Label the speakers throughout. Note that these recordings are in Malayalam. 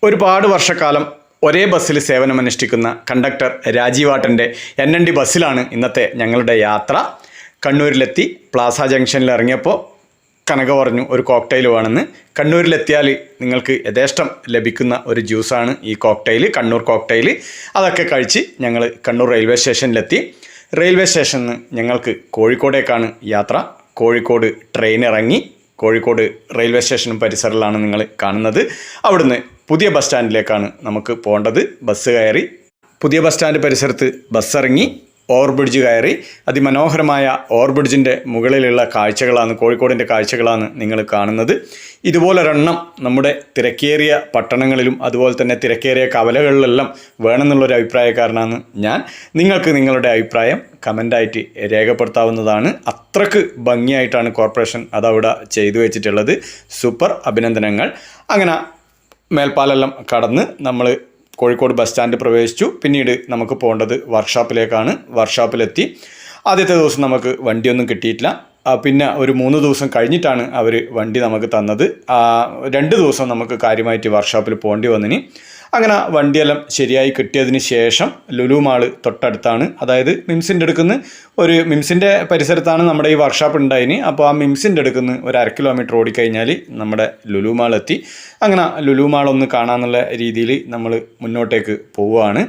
Speaker 1: ഒരുപാട് വർഷക്കാലം ഒരേ ബസ്സിൽ സേവനമനുഷ്ഠിക്കുന്ന കണ്ടക്ടർ രാജീവാട്ടൻ്റെ NND ബസ്സിലാണ് ഇന്നത്തെ ഞങ്ങളുടെ യാത്ര. കണ്ണൂരിലെത്തി പ്ലാസ ജംഗ്ഷനിൽ ഇറങ്ങിയപ്പോൾ കനക പറഞ്ഞു ഒരു കോക്ടെയിൽ വേണമെന്ന്. കണ്ണൂരിലെത്തിയാൽ നിങ്ങൾക്ക് യഥേഷ്ടം ലഭിക്കുന്ന ഒരു ജ്യൂസാണ് ഈ കോക്ടെയിൽ, കണ്ണൂർ കോക്ടെയിൽ. അതൊക്കെ കഴിച്ച് ഞങ്ങൾ കണ്ണൂർ റെയിൽവേ സ്റ്റേഷനിലെത്തി. റെയിൽവേ സ്റ്റേഷനിൽ നിന്ന് ഞങ്ങൾക്ക് കോഴിക്കോടേക്കാണ് യാത്ര. കോഴിക്കോട് ട്രെയിൻ ഇറങ്ങി കോഴിക്കോട് റെയിൽവേ സ്റ്റേഷനും പരിസരത്തിലാണ് നിങ്ങൾ കാണുന്നത്. അവിടുന്ന് പുതിയ ബസ് സ്റ്റാൻഡിലേക്കാണ് നമുക്ക് പോകേണ്ടത്. ബസ് കയറി പുതിയ ബസ് സ്റ്റാൻഡ് പരിസരത്ത് ബസ് ഇറങ്ങി ഓവർബ്രിഡ്ജ് കയറി അതിമനോഹരമായ ഓവർബ്രിഡ്ജിൻ്റെ മുകളിലുള്ള കാഴ്ചകളാണ്, കോഴിക്കോടിൻ്റെ കാഴ്ചകളാണ് നിങ്ങൾ കാണുന്നത്. ഇതുപോലൊരെണ്ണം നമ്മുടെ തിരക്കേറിയ പട്ടണങ്ങളിലും അതുപോലെ തന്നെ തിരക്കേറിയ കവലകളിലെല്ലാം വേണമെന്നുള്ളൊരു അഭിപ്രായക്കാരനാണ് ഞാൻ. നിങ്ങൾക്ക് നിങ്ങളുടെ അഭിപ്രായം കമൻ്റായിട്ട് രേഖപ്പെടുത്താവുന്നതാണ്. അത്രക്ക് ഭംഗിയായിട്ടാണ് കോർപ്പറേഷൻ അതവിടെ ചെയ്തു വെച്ചിട്ടുള്ളത്. സൂപ്പർ, അഭിനന്ദനങ്ങൾ. അങ്ങനെ മേൽപ്പാലെല്ലാം കടന്ന് നമ്മൾ കോഴിക്കോട് ബസ് സ്റ്റാൻഡ് പ്രവേശിച്ചു. പിന്നീട് നമുക്ക് പോകേണ്ടത് വർക്ക്ഷോപ്പിലേക്കാണ്. വർക്ക്ഷോപ്പിലെത്തി. ആദ്യത്തെ ദിവസം നമുക്ക് വണ്ടിയൊന്നും കിട്ടിയിട്ടില്ല. പിന്നെ ഒരു 3 ദിവസം കഴിഞ്ഞിട്ടാണ് അവർ വണ്ടി നമുക്ക് തന്നത്. 2 ദിവസം നമുക്ക് കാര്യമായിട്ട് വർക്ക്ഷോപ്പിൽ പോകേണ്ടി വന്നിനി. അങ്ങനെ വണ്ടിയെല്ലാം ശരിയായി കിട്ടിയതിന് ശേഷം ലുലു മാള് തൊട്ടടുത്താണ്, അതായത് മിംസിൻ്റെ അടുക്കുന്ന മിംസിൻ്റെ പരിസരത്താണ് നമ്മുടെ ഈ വർക്ക്ഷോപ്പ് ഉണ്ടായിന്. അപ്പോൾ ആ മിംസിൻ്റെ അടുക്കുന്ന ഒരു 1/2 കിലോമീറ്റർ ഓടിക്കഴിഞ്ഞാൽ നമ്മുടെ ലുലു മാൾ എത്തി. അങ്ങനെ ലുലു മാൾ ഒന്ന് കാണാമെന്നുള്ള രീതിയിൽ നമ്മൾ മുന്നോട്ടേക്ക് പോവുകയാണ്.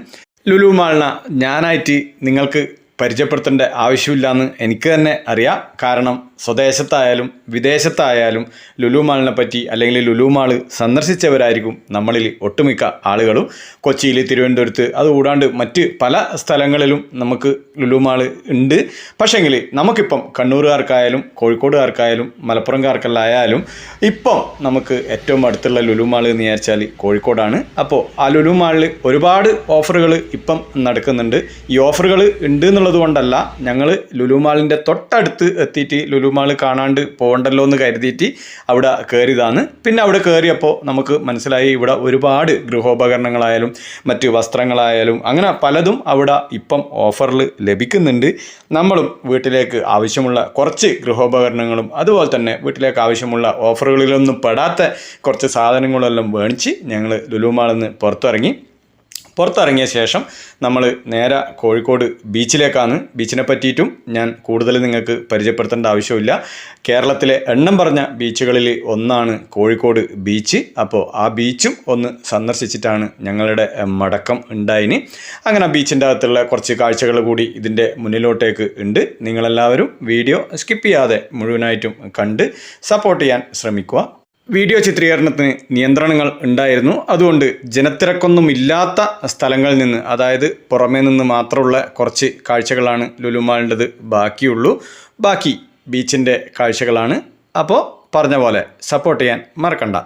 Speaker 1: ലുലു മാളിനെ ഞാനായിട്ട് നിങ്ങൾക്ക് പരിചയപ്പെടുത്തേണ്ട ആവശ്യമില്ലയെന്ന് എനിക്ക് തന്നെ അറിയാം. കാരണം സ്വദേശത്തായാലും വിദേശത്തായാലും ലുലു മാളിനെ പറ്റി അല്ലെങ്കിൽ ലുലു മാൾ സന്ദർശിച്ചവരായിരിക്കും നമ്മളിൽ ഒട്ടുമിക്ക ആളുകളും. കൊച്ചിയിൽ, തിരുവനന്തപുരത്ത്, അതുകൂടാണ്ട് മറ്റ് പല സ്ഥലങ്ങളിലും നമുക്ക് ലുലു മാൾ ഉണ്ട്. പക്ഷേങ്കിൽ നമുക്കിപ്പം കണ്ണൂരുകാർക്കായാലും കോഴിക്കോടുകാർക്കായാലും മലപ്പുറംകാർക്കെല്ലായാലും ഇപ്പം നമുക്ക് ഏറ്റവും അടുത്തുള്ള ലുലു മാൾ എന്ന് വിചാരിച്ചാൽ കോഴിക്കോടാണ്. അപ്പോൾ ആ ലുലു മാളിൽ ഒരുപാട് ഓഫറുകൾ ഇപ്പം നടക്കുന്നുണ്ട്. ഈ ഓഫറുകൾ ഉണ്ട് എന്നുള്ളത് കൊണ്ടല്ല, ഞങ്ങൾ ലുലു മാളിൻ്റെ തൊട്ടടുത്ത് എത്തിയിട്ട് ലുലു മാൾ കാണാണ്ട് പോകണ്ടല്ലോ എന്ന് കരുതിയിട്ട് അവിടെ കയറിയതാണ്. പിന്നെ അവിടെ കയറിയപ്പോൾ നമുക്ക് മനസ്സിലായി ഇവിടെ ഒരുപാട് ഗൃഹോപകരണങ്ങളായാലും മറ്റ് വസ്ത്രങ്ങളായാലും അങ്ങനെ പലതും അവിടെ ഇപ്പം ഓഫറിൽ ലഭിക്കുന്നുണ്ട്. നമ്മളും വീട്ടിലേക്ക് ആവശ്യമുള്ള കുറച്ച് ഗൃഹോപകരണങ്ങളും അതുപോലെ തന്നെ വീട്ടിലേക്ക് ആവശ്യമുള്ള ഓഫറുകളിലൊന്നും പെടാത്ത കുറച്ച് സാധനങ്ങളെല്ലാം മേടിച്ച് ഞങ്ങൾ ലുലു മാളിൽ നിന്ന് പുറത്തിറങ്ങിയ ശേഷം നമ്മൾ നേരെ കോഴിക്കോട് ബീച്ചിലേക്കാണ്. ബീച്ചിനെ പറ്റിയിട്ടും ഞാൻ കൂടുതൽ നിങ്ങൾക്ക് പരിചയപ്പെടുത്തേണ്ട ആവശ്യമില്ല. കേരളത്തിലെ എണ്ണം പറഞ്ഞ ബീച്ചുകളിൽ ഒന്നാണ് കോഴിക്കോട് ബീച്ച്. അപ്പോൾ ആ ബീച്ചും ഒന്ന് സന്ദർശിച്ചിട്ടാണ് ഞങ്ങളുടെ മടക്കം ഉണ്ടായിന്. അങ്ങനെ ബീച്ചിൻ്റെ അകത്തുള്ള കുറച്ച് കാഴ്ചകൾ കൂടി ഇതിൻ്റെ മുന്നിലോട്ടേക്ക് ഉണ്ട്. നിങ്ങളെല്ലാവരും വീഡിയോ സ്കിപ്പ് ചെയ്യാതെ മുഴുവനായിട്ടും കണ്ട് സപ്പോർട്ട് ചെയ്യാൻ ശ്രമിക്കുക. വീഡിയോ ചിത്രീകരണത്തിന് നിയന്ത്രണങ്ങൾ ഉണ്ടായിരുന്നു. അതുകൊണ്ട് ജനത്തിരക്കൊന്നും ഇല്ലാത്ത സ്ഥലങ്ങളിൽ നിന്ന്, അതായത് പുറമേ നിന്ന് മാത്രമുള്ള കുറച്ച് കാഴ്ചകളാണ് ലുലു മാളിൻ്റെത് ബാക്കിയുള്ളൂ. ബാക്കി ബീച്ചിൻ്റെ കാഴ്ചകളാണ്. അപ്പോൾ പറഞ്ഞ പോലെ സപ്പോർട്ട് ചെയ്യാൻ മറക്കണ്ട.